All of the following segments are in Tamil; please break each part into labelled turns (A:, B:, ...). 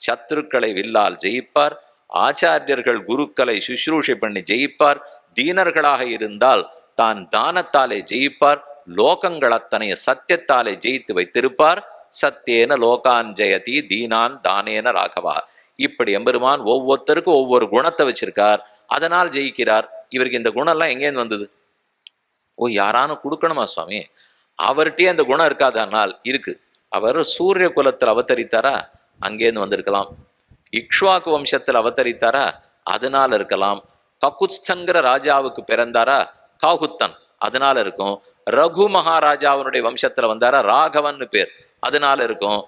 A: சத்துருக்களை வில்லால் ஜெயிப்பார், ஆச்சாரியர்கள் குருக்களை சுஷ்ரூஷை பண்ணி ஜெயிப்பார், தீனர்களாக இருந்தால் தான் தானத்தாலே ஜெயிப்பார், லோகங்கள் அத்தனை சத்தியத்தாலே ஜெயித்து வைத்திருப்பார். சத்தியேன லோகான் ஜெயதி தீனான் தானேன ராகவா. இப்படி எம்பெருமான் ஒவ்வொருத்தருக்கும் ஒவ்வொரு குணத்தை வச்சிருக்கார், அதனால் ஜெயிக்கிறார். இவருக்கு இந்த குணம் எல்லாம் எங்கேருந்து வந்தது? ஓ, யாரானு கொடுக்கணுமா சுவாமி? அவர்கிட்டயே அந்த குணம் இருக்காதனால் இருக்கு. அவர் சூரிய குலத்தில் அவதரித்தாரா, அங்கேருந்து வந்திருக்கலாம். இக்ஷ்வாக்கு வம்சத்தில் அவதரித்தாரா, அதனால இருக்கலாம். ககுத்ஸ்தன்கிற ராஜாவுக்கு பிறந்தாரா, காகுத்தன், அதனால இருக்கும். ரகு மகாராஜாவினுடைய வம்சத்துல வந்தாரா, ராகவன் பேர், அதனால இருக்கும்.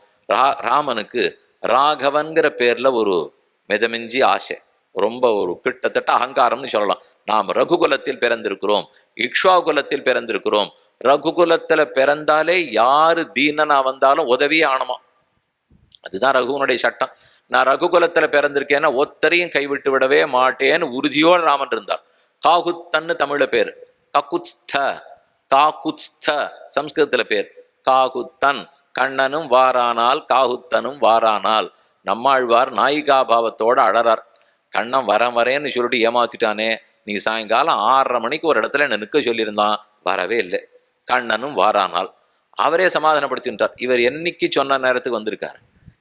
A: ராமனுக்கு ராகவன்கிற பேர்ல ஒரு மிதமிஞ்சி ஆசை, ரொம்ப ஒரு கிட்டத்தட்ட அகங்காரம்னு சொல்லலாம். நாம் ரகுகுலத்தில் பிறந்திருக்கிறோம், இக்ஷ்வாகுலத்தில் பிறந்திருக்கிறோம். ரகுகுலத்துல பிறந்தாலே யாரு தீனனா வந்தாலும் உதவியே ஆணுமா. அதுதான் ரகுவனுடைய சட்டம். நான் ரகுகுலத்துல பிறந்திருக்கேன்னா ஒத்தரையும் கைவிட்டு விடவே மாட்டேன்னு உறுதியோடு ராமன் இருந்தார். காகுத்தன்னு தமிழ்ல பேர், ககுத்ஸ்த, காகுத்ஸ்த சம்ஸ்கிருதத்துல பேர். காகுத்தன், கண்ணனும் வாரானால் காகுத்தனும் வாரானால். நம்மாழ்வார் நாயிகா பாவத்தோட அழறார். கண்ணன் வரேன்னு சொல்லிட்டு ஏமாத்திட்டானே, நீ சாயங்காலம் 6:30 மணிக்கு ஒரு இடத்துல என்ன நிற்க சொல்லியிருந்தான், வரவே இல்லை. கண்ணனும் வாரானால். அவரே சமாதானப்படுத்திட்டார். இவர் என்னைக்கு சொன்ன நேரத்துக்கு வந்திருக்காரு.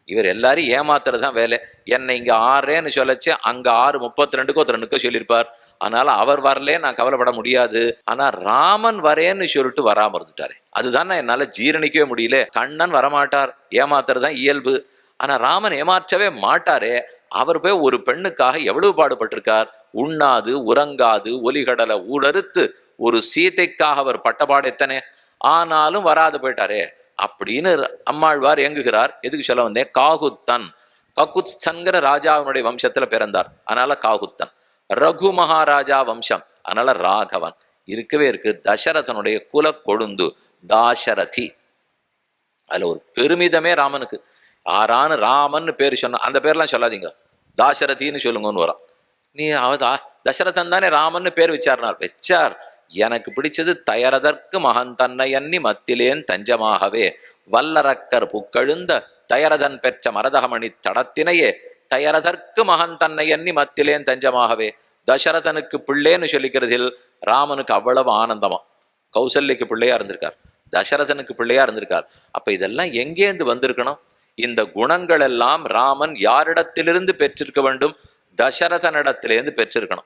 A: இவர் எல்லாரையும் ஏமாத்துறதுதான் வேலை. என்னை இங்க 6:00ன்னு சொல்லச்சு அங்க 6:32க்கு ஒருத்தர் நிற்க சொல்லியிருப்பார். அதனால அவர் வரலே, நான் கவலைப்பட முடியாது. ஆனா ராமன் வரேன்னு சொல்லிட்டு வராம இருந்துட்டாரு. அதுதான் என்னால ஜீரணிக்கவே முடியல. கண்ணன் வரமாட்டார், ஏமாத்துறதுதான் இயல்பு. ஆனா ராமன் ஏமாற்றவே மாட்டாரே. அவர் போய் ஒரு பெண்ணுக்காக எவ்வளவு பாடுபட்டிருக்கார். உண்ணாது உறங்காது ஒலிகடலை ஊடறுத்து ஒரு சீதைக்காக அவர் பட்டபாடு எத்தனை. ஆனாலும் வராது போயிட்டாரே அப்படின்னு அம்மாழ்வார் ஏங்குகிறார். எதுக்கு சொல்ல வந்தேன்? காகுத்தன், ககுத்ஸ்தன்கிற ராஜாவினுடைய வம்சத்துல பிறந்தார், அதனால காகுத்தன். ரகு மகாராஜா வம்சம், அதனால ராகவன். இருக்கவே இருக்கு. தசரதனுடைய குல கொழுந்து தாசரதி. அதுல ஒரு பெருமிதமே ராமனுக்கு. ஆறான்னு ராமன் பேர் சொன்ன, அந்த பேர்லாம் சொல்லாதீங்க, தாசரதின்னு சொல்லுங்கன்னு வரான். நீ அவதா தசரதன் தானே ராமன்னு பேர் வச்சார்னார். வச்சார். எனக்கு பிடிச்சது தயரதற்கு மகன் தன்னை அன்னி மத்திலேன் தஞ்சமாகவே வல்லரக்கர் புக்கழுந்த தயரதன் பெற்ற மரதகமணி தடத்தினையே தயரதற்கு மகன் தன்னை எண்ணி மத்திலேன் தஞ்சமாகவே. தசரதனுக்கு பிள்ளைன்னு சொல்லிக்கிறதில் ராமனுக்கு அவ்வளவு ஆனந்தமா. கௌசல்யக்கு பிள்ளையா இருந்திருக்கார், தசரதனுக்கு பிள்ளையா இருந்திருக்கார். அப்ப இதெல்லாம் எங்கேருந்து வந்திருக்கணும்? இந்த குணங்கள் எல்லாம் ராமன் யாரிடத்திலிருந்து பெற்றிருக்க வேண்டும்? தசரதனிடத்திலிருந்து பெற்றிருக்கணும்.